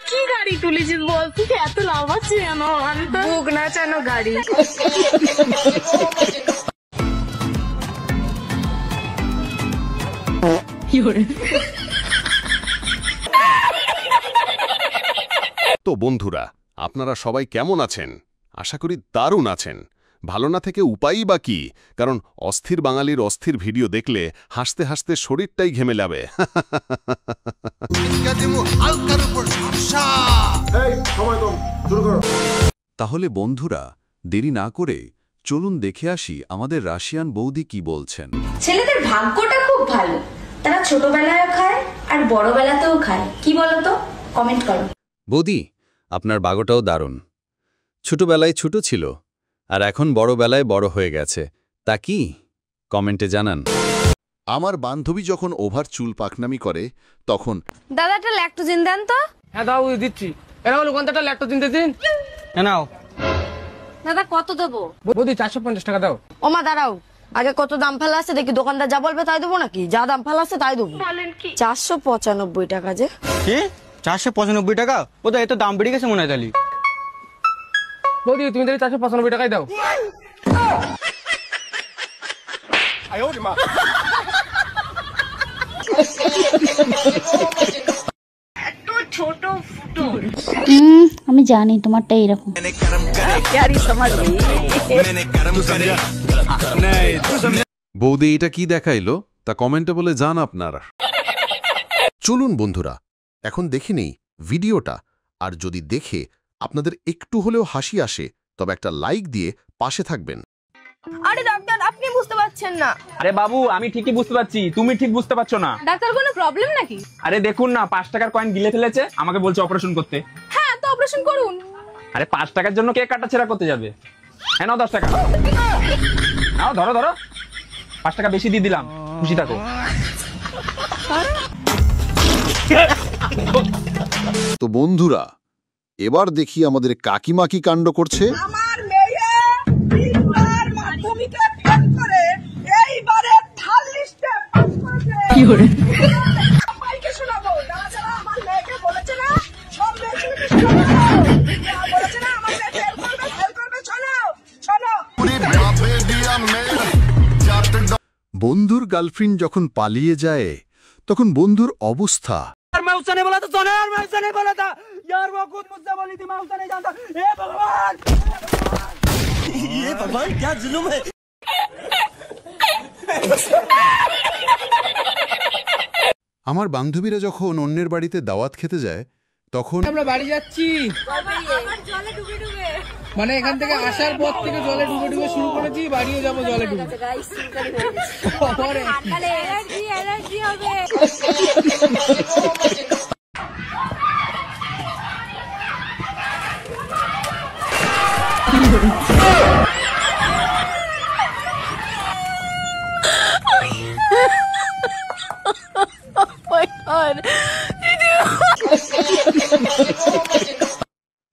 কি গাড়ি তুলেছিস বল, তুই এত লাভ আছে কেন? আমি তো বুক নাচানো গাড়ি। তো বন্ধুরা, আপনারা সবাই কেমন আছেন? আশা করি দারুণ আছেন। ভালো না থেকে উপায়ই বা কি? কারণ অস্থির বাঙালির অস্থির ভিডিও দেখলে হাসতে হাসতে শরীরটাই ঘেমে যাবে। তাহলে বন্ধুরা, দেরি না করে চলুন দেখে আসি আমাদের রাশিয়ান বৌদি কি বলছেন। ছেলেদের ভাগ্যটা খুব ভালো, তারা ছোটবেলায়ও খায় আর বড়বেলাতেও খায়। কি বলতো? কমেন্ট করো। বৌদি, আপনার বাগটাও দারুণ। ছোটবেলায় ছোট ছিল আর এখন বড়বেলায় বড় হয়ে গেছে, তা কি? কমেন্টে জানান। আমার বান্ধবী যখন ওভার চুল পাকনামি করে তখন দাদা একটা ল্যাকটোজেন দেন তো। হ্যাঁ দাও, দিচ্ছি। এরা হলো কোনটা ল্যাকটোজেন দিন। নাও দাদা কত দেবো? বৌদি 450 টাকা দাও। ওমা দাঁড়াও, আগে কত দাম ফেলা আছে দেখি, দোকানদার যা বলবে তাই দেবো নাকি? যা দাম ফেলা আছে তাই দেবো। 495 টাকা। যে কি 495 টাকা? ও তো এত দাম বেড়ে গেছে মনে হয়। তাহলে বৌদি তুমি তাহলে 495 টাকাই দাও। আমি জানি তোমারটা এরকম। বৌদি এটা কি দেখাইলো তা কমেন্টে বলে জান আপনারা। চলুন বন্ধুরা, এখন দেখে নেই ভিডিওটা। আর যদি দেখে আপনাদের একটু হলেও হাসি আসে তবে একটা লাইক দিয়ে পাশে থাকবেন। আরে ডাক্তার, আপনি বুঝতে পারছেন না। আরে বাবু, আমি ঠিকই বুঝতে পারছি, তুমি ঠিক বুঝতে পারছো না। ডাক্তার কোনো প্রবলেম নাকি? আরে দেখুন না, 5 টাকার কয়েন গিলে ফেলেছে, আমাকে বলছে অপারেশন করতে। হ্যাঁ তো অপারেশন করুন। আরে 5 টাকার জন্য কে কাটাছেড়া করতে যাবে? হ্যাঁ নাও 10 টাকা নাও, ধরো ধরো, 5 টাকা বেশি দিয়ে দিলাম, খুশি থাকো। তো বন্ধুরা, এবার দেখি আমাদের কাকিমা কি কাণ্ড করছে। আমার মেয়ে তিনবার মাধ্যমিকে ফেল করে এইবারে থার্ড লিস্টে পাস করেছে। কি করে সবাইকে শোনাবো, যারা যারা আমার মেয়েকে বলেছে না, সব মেয়েকে শোনাবো। বলেছে না আমার মেয়ে ফেল করবে, শোনো শোনো। বন্ধুর গার্লফ্রেন্ড যখন পালিয়ে যায় তখন বন্ধুর অবস্থা। मैं उससे नहीं बोला था सोने, यार मैं उससे नहीं बोला था यार, वो खुद मुझसे बोली थी, मैं उससे नहीं जानता। हे भगवान, ये भगवान क्या जुल्म है। আমার বান্ধবীরা যখন অন্যের বাড়িতে দাওয়াত খেতে যায় তখন আমরা বাড়ি যাচ্ছি, মানে এখান থেকে আসার পর থেকে জলে ডুবে ডুবে শুরু করেছি, বাড়িও যাবো জলে ডুবে।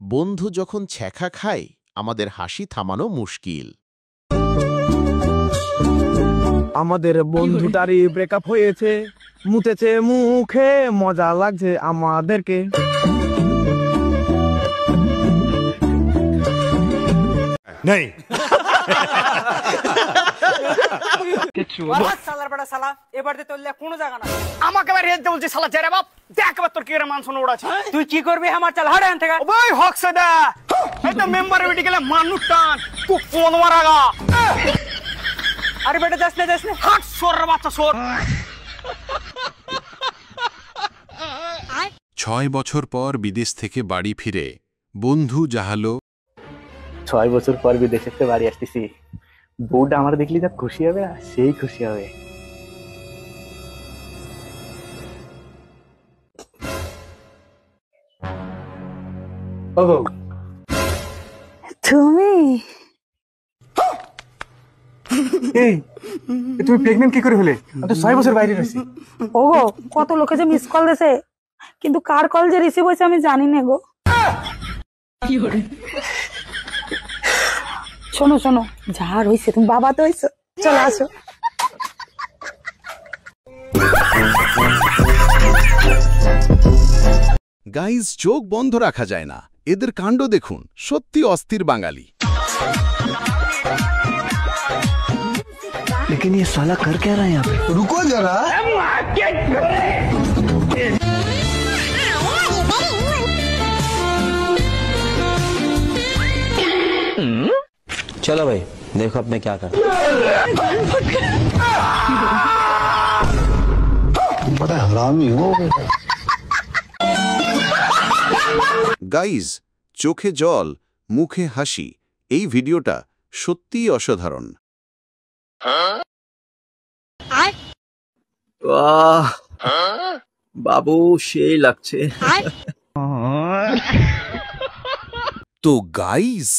বন্ধু যখন ছ্যাঁকা খায় আমাদের হাসি থামানো মুশকিল। আমাদের বন্ধুটারই ব্রেকআপ হয়েছে, মুতেছে মুখে, মজা লাগছে আমাদেরকে। নেই আমাকে বলছি শালা জেরে বাপ, দেখ তোর কি মান শোনা উড়াচ্ছে। তুই কি করবি আমার? চাল হাড়ে থেকে ওই হক সেদা একদম মেম্বার বেটি গেলে মানুষ টান, তুই কোন মারাগা। আরে বেটা যাস না হাট সর রে বাচ্চা সর। 6 বছর পর বিদেশ থেকে বাড়ি ফিরে বন্ধু জাহালো। 6 বছর পর বিদেশ থেকে বাড়ি আসতেছি, বউটা আমার দেখলি যা খুশি হবে, সেই খুশি হবে। তুমি তুমি প্রেগনেন্ট কি করে হলে? তো 6 বছর বাইরে রয়েছি। ও কত লোকে যে মিস কল দিয়েছে, কিন্তু কার কল যে রিসিভ হয়েছে আমি জানি না গো। শোনো শোনো, যা হইছে তুমি বাবা তো হইছো, চলো আসো। গাইজ, চোখ বন্ধ রাখা যায় না, এদের কাণ্ড দেখুন, সত্যি অস্থির বাঙালি। लेकिन ये साला कर क्या रहा है यहाँ पे? रुको जरा। चलो भाई, देखो अब मैं क्या कर। बड़ा हरामी हो। গাইজ, চোখে জল, মুখে হাসি, এই ভিডিওটা সত্যিই অসাধারণ। বাবু সেই লাগছে। তো গাইজ,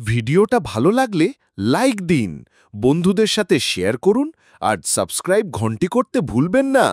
ভিডিওটা ভালো লাগলে লাইক দিন, বন্ধুদের সাথে শেয়ার করুন আর সাবস্ক্রাইব ঘন্টি করতে ভুলবেন না।